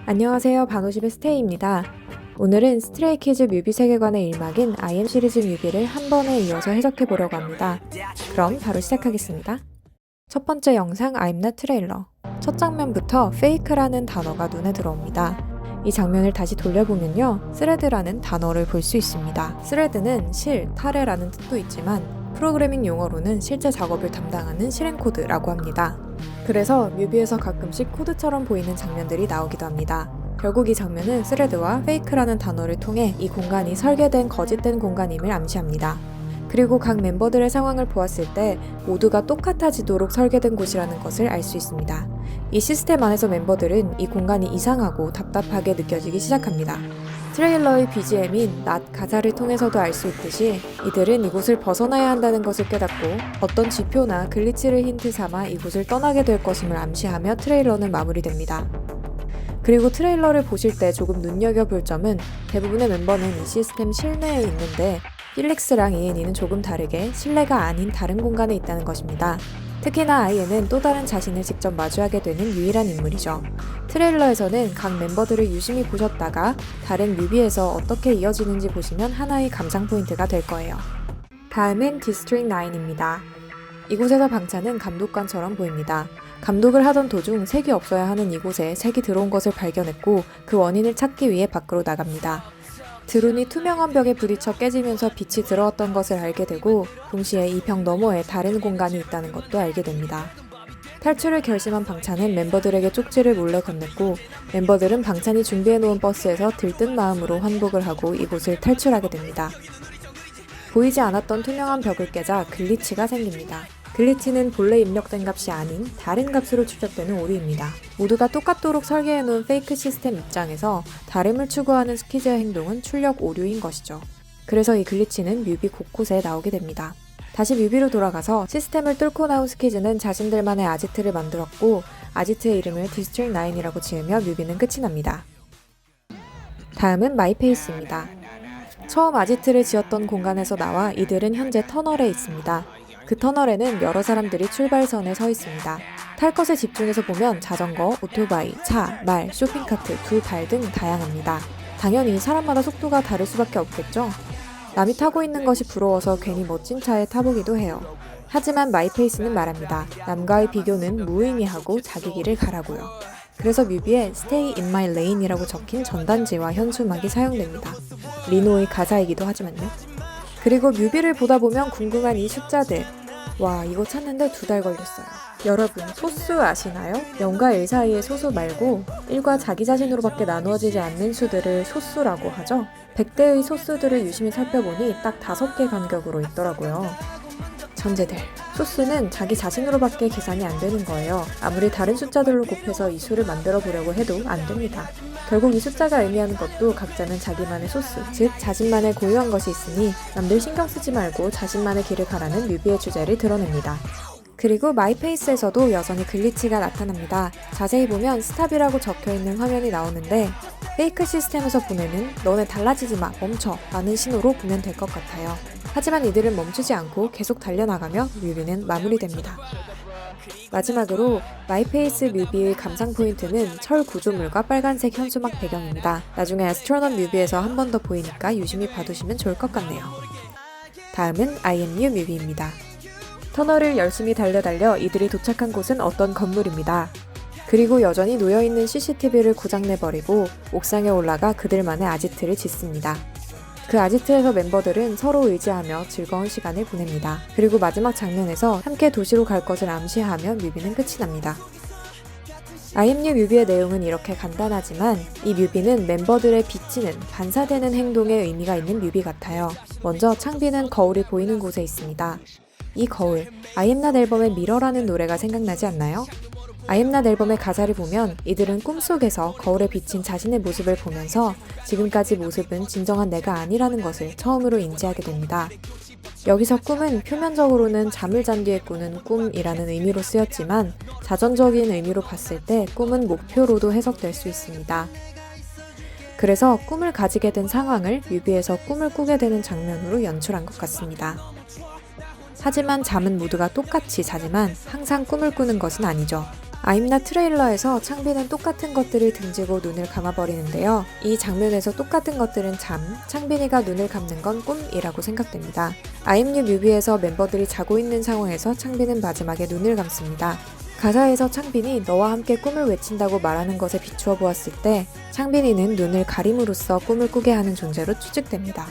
안녕하세요. 반오십의 스테이입니다. 오늘은 스트레이키즈 뮤비 세계관의 일막인 IM 시리즈 뮤비를 한 번에 이어서 해석해 보려고 합니다. 그럼 바로 시작하겠습니다. 첫 번째 영상 I'm Not 트레일러. 첫 장면부터 fake라는 단어가 눈에 들어옵니다. 이 장면을 다시 돌려보면요, 스레드라는 단어를 볼 수 있습니다. 스레드는 실, 타래라는 뜻도 있지만 프로그래밍 용어로는 실제 작업을 담당하는 실행 코드라고 합니다. 그래서 뮤비에서 가끔씩 코드처럼 보이는 장면들이 나오기도 합니다. 결국 이 장면은 스레드와 페이크라는 단어를 통해 이 공간이 설계된 거짓된 공간임을 암시합니다. 그리고 각 멤버들의 상황을 보았을 때 모두가 똑같아지도록 설계된 곳이라는 것을 알 수 있습니다. 이 시스템 안에서 멤버들은 이 공간이 이상하고 답답하게 느껴지기 시작합니다. 트레일러의 BGM인 Not 가사를 통해서도 알 수 있듯이 이들은 이곳을 벗어나야 한다는 것을 깨닫고 어떤 지표나 글리치를 힌트 삼아 이곳을 떠나게 될 것임을 암시하며 트레일러는 마무리됩니다. 그리고 트레일러를 보실 때 조금 눈여겨볼 점은 대부분의 멤버는 이 시스템 실내에 있는데 필릭스랑 이엔이는 조금 다르게 실내가 아닌 다른 공간에 있다는 것입니다. 특히나 아이엔은 또 다른 자신을 직접 마주하게 되는 유일한 인물이죠. 트레일러에서는 각 멤버들을 유심히 보셨다가 다른 뮤비에서 어떻게 이어지는지 보시면 하나의 감상 포인트가 될 거예요. 다음은 디스트릭트 9입니다. 이곳에서 방찬은 감독관처럼 보입니다. 감독을 하던 도중 색이 없어야 하는 이곳에 색이 들어온 것을 발견했고 그 원인을 찾기 위해 밖으로 나갑니다. 드론이 투명한 벽에 부딪혀 깨지면서 빛이 들어왔던 것을 알게 되고 동시에 이 벽 너머에 다른 공간이 있다는 것도 알게 됩니다. 탈출을 결심한 방찬은 멤버들에게 쪽지를 몰래 건넸고 멤버들은 방찬이 준비해놓은 버스에서 들뜬 마음으로 환복을 하고 이곳을 탈출하게 됩니다. 보이지 않았던 투명한 벽을 깨자 글리치가 생깁니다. 글리치는 본래 입력된 값이 아닌 다른 값으로 출력되는 오류입니다. 모두가 똑같도록 설계해놓은 페이크 시스템 입장에서 다름을 추구하는 스키즈의 행동은 출력 오류인 것이죠. 그래서 이 글리치는 뮤비 곳곳에 나오게 됩니다. 다시 뮤비로 돌아가서 시스템을 뚫고 나온 스키즈는 자신들만의 아지트를 만들었고 아지트의 이름을 디스트릭트 9이라고 지으며 뮤비는 끝이 납니다. 다음은 마이페이스입니다. 처음 아지트를 지었던 공간에서 나와 이들은 현재 터널에 있습니다. 그 터널에는 여러 사람들이 출발선에 서 있습니다. 탈 것에 집중해서 보면 자전거, 오토바이, 차, 말, 쇼핑카트, 두 발 등 다양합니다. 당연히 사람마다 속도가 다를 수밖에 없겠죠? 남이 타고 있는 것이 부러워서 괜히 멋진 차에 타보기도 해요. 하지만 마이페이스는 말합니다. 남과의 비교는 무의미하고 자기 길을 가라고요. 그래서 뮤비에 Stay in my lane이라고 적힌 전단지와 현수막이 사용됩니다. 리노의 가사이기도 하지만요. 그리고 뮤비를 보다 보면 궁금한 이 숫자들. 와, 이거 찾는데 2달 걸렸어요. 여러분, 소수 아시나요? 0과 1 사이의 소수 말고 1과 자기 자신으로밖에 나누어지지 않는 수들을 소수라고 하죠. 100대의 소수들을 유심히 살펴보니 딱 5개 간격으로 있더라고요. 천재들. 소수는 자기 자신으로밖에 계산이 안 되는 거예요. 아무리 다른 숫자들로 곱해서 이 수를 만들어 보려고 해도 안 됩니다. 결국 이 숫자가 의미하는 것도 각자는 자기만의 소수, 즉 자신만의 고유한 것이 있으니 남들 신경 쓰지 말고 자신만의 길을 가라는 뮤비의 주제를 드러냅니다. 그리고 마이페이스에서도 여전히 글리치가 나타납니다. 자세히 보면 스탑이라고 적혀있는 화면이 나오는데 페이크 시스템에서 보내는 너네 달라지지 마, 멈춰 라는 신호로 보면 될 것 같아요. 하지만 이들은 멈추지 않고 계속 달려나가며 뮤비는 마무리됩니다. 마지막으로 마이페이스 뮤비의 감상 포인트는 철 구조물과 빨간색 현수막 배경입니다. 나중에 애스트로넛 뮤비에서 한 번 더 보이니까 유심히 봐두시면 좋을 것 같네요. 다음은 IMU 뮤비입니다. 터널을 열심히 달려 이들이 도착한 곳은 어떤 건물입니다. 그리고 여전히 놓여있는 CCTV를 고장내버리고 옥상에 올라가 그들만의 아지트를 짓습니다. 그 아지트에서 멤버들은 서로 의지하며 즐거운 시간을 보냅니다. 그리고 마지막 장면에서 함께 도시로 갈 것을 암시하며 뮤비는 끝이 납니다. IMU 뮤비의 내용은 이렇게 간단하지만 이 뮤비는 멤버들의 비치는 반사되는 행동에 의미가 있는 뮤비 같아요. 먼저 창비는 거울이 보이는 곳에 있습니다. 이 거울, I am not 앨범의 미러라는 노래가 생각나지 않나요? I am not 앨범의 가사를 보면 이들은 꿈속에서 거울에 비친 자신의 모습을 보면서 지금까지 모습은 진정한 내가 아니라는 것을 처음으로 인지하게 됩니다. 여기서 꿈은 표면적으로는 잠을 잔 뒤에 꾸는 꿈이라는 의미로 쓰였지만 자전적인 의미로 봤을 때 꿈은 목표로도 해석될 수 있습니다. 그래서 꿈을 가지게 된 상황을 뮤비에서 꿈을 꾸게 되는 장면으로 연출한 것 같습니다. 하지만 잠은 모두가 똑같이 자지만 항상 꿈을 꾸는 것은 아니죠. 아임나 트레일러에서 창빈은 똑같은 것들을 등지고 눈을 감아버리는데요. 이 장면에서 똑같은 것들은 잠, 창빈이가 눈을 감는 건 꿈이라고 생각됩니다. 아임뉴 뮤비에서 멤버들이 자고 있는 상황에서 창빈은 마지막에 눈을 감습니다. 가사에서 창빈이 너와 함께 꿈을 외친다고 말하는 것에 비추어 보았을 때 창빈이는 눈을 가림으로써 꿈을 꾸게 하는 존재로 추측됩니다.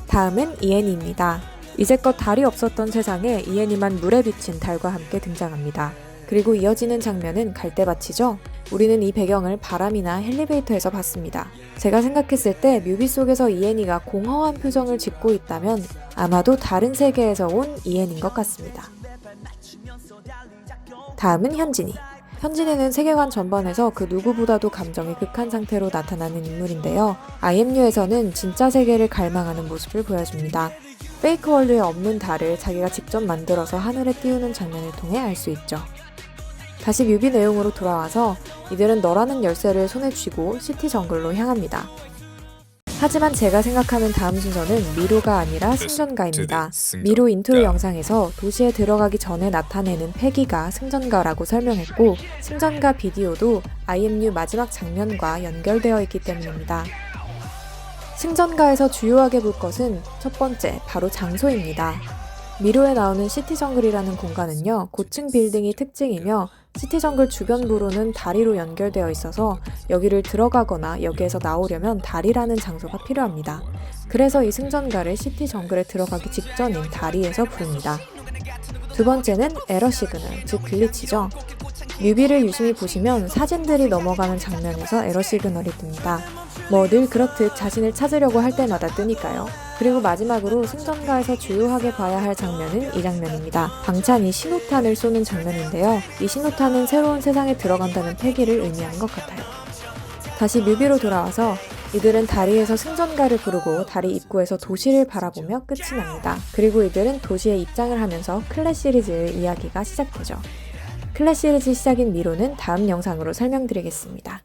다음은 이엔이입니다. 이제껏 달이 없었던 세상에 이엔이만 물에 비친 달과 함께 등장합니다. 그리고 이어지는 장면은 갈대밭이죠? 우리는 이 배경을 바람이나 헬리베이터에서 봤습니다. 제가 생각했을 때 뮤비 속에서 이엔이가 공허한 표정을 짓고 있다면 아마도 다른 세계에서 온 이엔인 것 같습니다. 다음은 현진이. 현진이는 세계관 전반에서 그 누구보다도 감정이 극한 상태로 나타나는 인물인데요. IMU에서는 진짜 세계를 갈망하는 모습을 보여줍니다. 페이크 월드에 없는 달을 자기가 직접 만들어서 하늘에 띄우는 장면을 통해 알 수 있죠. 다시 뮤비 내용으로 돌아와서 이들은 너라는 열쇠를 손에 쥐고 시티 정글로 향합니다. 하지만 제가 생각하는 다음 순서는 미로가 아니라 승전가입니다. 미로 인트로 영상에서 도시에 들어가기 전에 나타내는 패기가 승전가라고 설명했고 승전가 비디오도 IMU 마지막 장면과 연결되어 있기 때문입니다. 승전가에서 주요하게 볼 것은 첫 번째, 바로 장소입니다. 미로에 나오는 시티 정글이라는 공간은요, 고층 빌딩이 특징이며 시티 정글 주변부로는 다리로 연결되어 있어서 여기를 들어가거나 여기에서 나오려면 다리라는 장소가 필요합니다. 그래서 이 승전가를 시티 정글에 들어가기 직전인 다리에서 부릅니다. 두 번째는 에러 시그널, 즉 글리치죠. 뮤비를 유심히 보시면 사진들이 넘어가는 장면에서 에러 시그널이 뜹니다. 뭐 늘 그렇듯 자신을 찾으려고 할 때마다 뜨니까요. 그리고 마지막으로 승전가에서 주요하게 봐야 할 장면은 이 장면입니다. 방찬이 신호탄을 쏘는 장면인데요. 이 신호탄은 새로운 세상에 들어간다는 패기를 의미하는 것 같아요. 다시 뮤비로 돌아와서 이들은 다리에서 승전가를 부르고 다리 입구에서 도시를 바라보며 끝이 납니다. 그리고 이들은 도시에 입장을 하면서 클래 시리즈의 이야기가 시작되죠. 클래 시리즈 시작인 미로는 다음 영상으로 설명드리겠습니다.